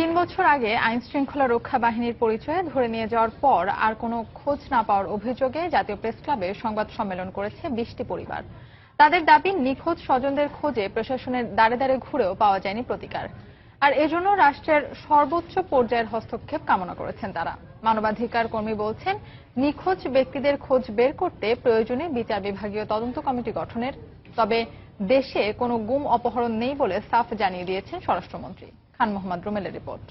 3 বছর আগে আইন শৃঙ্খলা রক্ষা বাহিনীর পরিচয়ে ধরে নিয়ে যাওয়ার পর আর কোনো খোঁজ না পাওয়ার অভিযোগে জাতীয় প্রেস ক্লাবে সংবাদ সম্মেলন করেছে 20টি পরিবার। তাদের দাবি, নিখোঁজ স্বজনদের খোঁজে প্রশাসনের দাঁড়ে দাঁড়ে ঘুরেও পাওয়া যায়নি প্রতিকার। আর এজন্য রাষ্ট্রের সর্বোচ্চ পর্যায়ের হস্তক্ষেপ কামনা করেছেন তারা। মানবাধিকার কর্মী বলছেন, নিখোঁজ ব্যক্তিদের খোঁজ বের করতে প্রয়োজনে বিচার বিভাগীয় তদন্ত কমিটি গঠনের। তবে দেশে কোনো গুম অপহরণ নেই বলে সাফ জানিয়ে দিয়েছেন স্বরাষ্ট্রমন্ত্রী। খান মোহাম্মদ রুমেলের রিপোর্ট।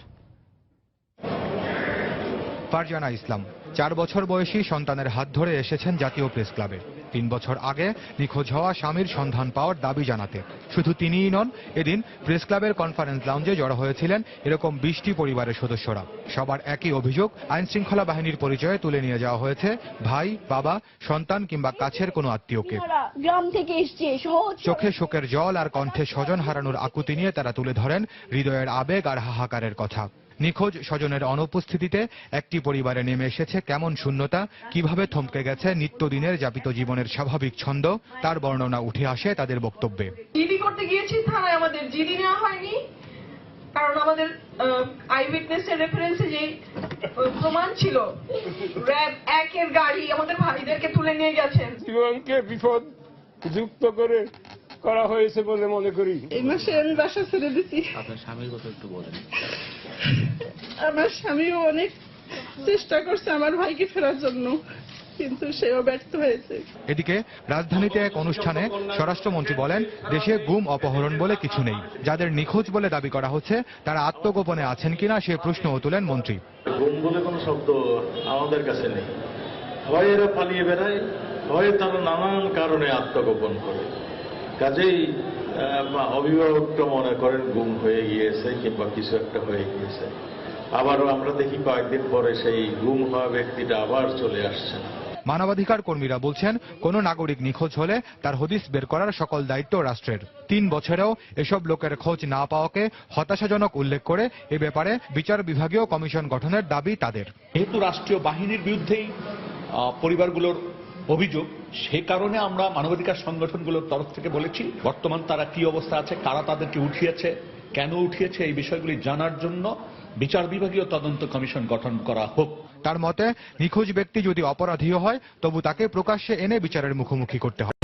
ফারজানা ইসলাম 4 বছর বয়সী সন্তানের হাত ধরে এসেছেন জাতীয় প্রেস ক্লাবে 3 বছর আগে নিখোঁজ হওয়া স্বামীর সন্ধান পাওয়ার দাবি জানাতে। শুধু তিনিই নন, এদিন প্রেস ক্লাবের কনফারেন্স লাউঞ্জে জড়ো হয়েছিলেন এরকম 20টি পরিবারের সদস্যরা। সবার একই অভিযোগ, আইন শৃঙ্খলা বাহিনীর পরিচয়ে তুলে নিয়ে যাওয়া হয়েছে ভাই, বাবা, সন্তান কিংবা কাছের কোনো আত্মীয়কে। গ্রাম থেকে এসছে, চোখে শোকের জল আর কণ্ঠে স্বজন হারানোর আকুতি নিয়ে তারা তুলে ধরেন হৃদয়ের আবেগ আর হাহাকারের কথা। নিখোঁজ স্বজনের অনুপস্থিতিতে একটি পরিবারে নেমে এসেছে কেমন শূন্যতা, কিভাবে থমকে গেছে নিত্যদিনের যাপিত জীবনের স্বাভাবিক ছন্দ, তার বর্ণনা উঠে আসে তাদের বক্তব্যে। জিডি করতে গিয়েছি থানায়, আমাদের জিডি নেওয়া হয়নি, কারণ আমাদের আই উইটনেসের রেফারেন্সে যে প্রমাণ ছিল, র্যাব 1-এর গাড়ি আমাদের ভাইদেরকে তুলে নিয়ে গেছেন। জীবনকে বিপদ যুক্ত করে করা হয়েছে বলে মনে করি। এই মাসে আমি বাসা ছেড়ে দিচ্ছি। আপনার স্বামীর কথা একটু বলেন। আমার স্বামীও অনেক চেষ্টা করছে আমার ভাইকে ফেরার জন্য, কিন্তু সেও ব্যর্থ হয়েছে। এদিকে রাজধানীতে এক অনুষ্ঠানে স্বরাষ্ট্রমন্ত্রী বলেন, দেশে গুম অপহরণ বলে কিছু নেই। যাদের নিখোঁজ বলে দাবি করা হচ্ছে তারা আত্মগোপনে আছেন কিনা সে প্রশ্নও তোলেন মন্ত্রী। গুম বলে কোনো শব্দ আমাদের কাছে নেই। হয় এরা পালিয়ে বেড়ায়, হয় তারা নানান কারণে আত্মগোপন করে। কাজেই অভিভাবকটা মনে করেন গুম হয়ে গিয়েছে কিংবা কিছু একটা হয়ে গিয়েছে। আবারও আমরা দেখি কয়েকদিন পরে সেই গুম হওয়া ব্যক্তিটা আবার চলে আসছেন। মানবাধিকার কর্মীরা বলছেন, কোন নাগরিক নিখোঁজ হলে তার হদিস বের করার সকল দায়িত্ব রাষ্ট্রের। 3 বছরেও এসব লোকের খোঁজ না পাওয়াকে হতাশাজনক উল্লেখ করে এ ব্যাপারে বিচার বিভাগীয় কমিশন গঠনের দাবি তাদের। যেহেতু রাষ্ট্রীয় বাহিনীর বিরুদ্ধেই পরিবারগুলোর অভিযোগ, সে কারণে আমরা মানবাধিকার সংগঠনগুলোর তরফ থেকে বলেছি বর্তমান তারা কি অবস্থা আছে, কারা তাদেরকে উঠিয়েছে, কেন উঠিয়েছে, এই বিষয়গুলি জানার জন্য বিচার বিভাগীয় তদন্ত কমিশন গঠন করা হোক। তার মতে, নিখোঁজ ব্যক্তি যদি অপরাধীও হয় তবু তাকে প্রকাশ্যে এনে বিচারের মুখোমুখি করতে হবে।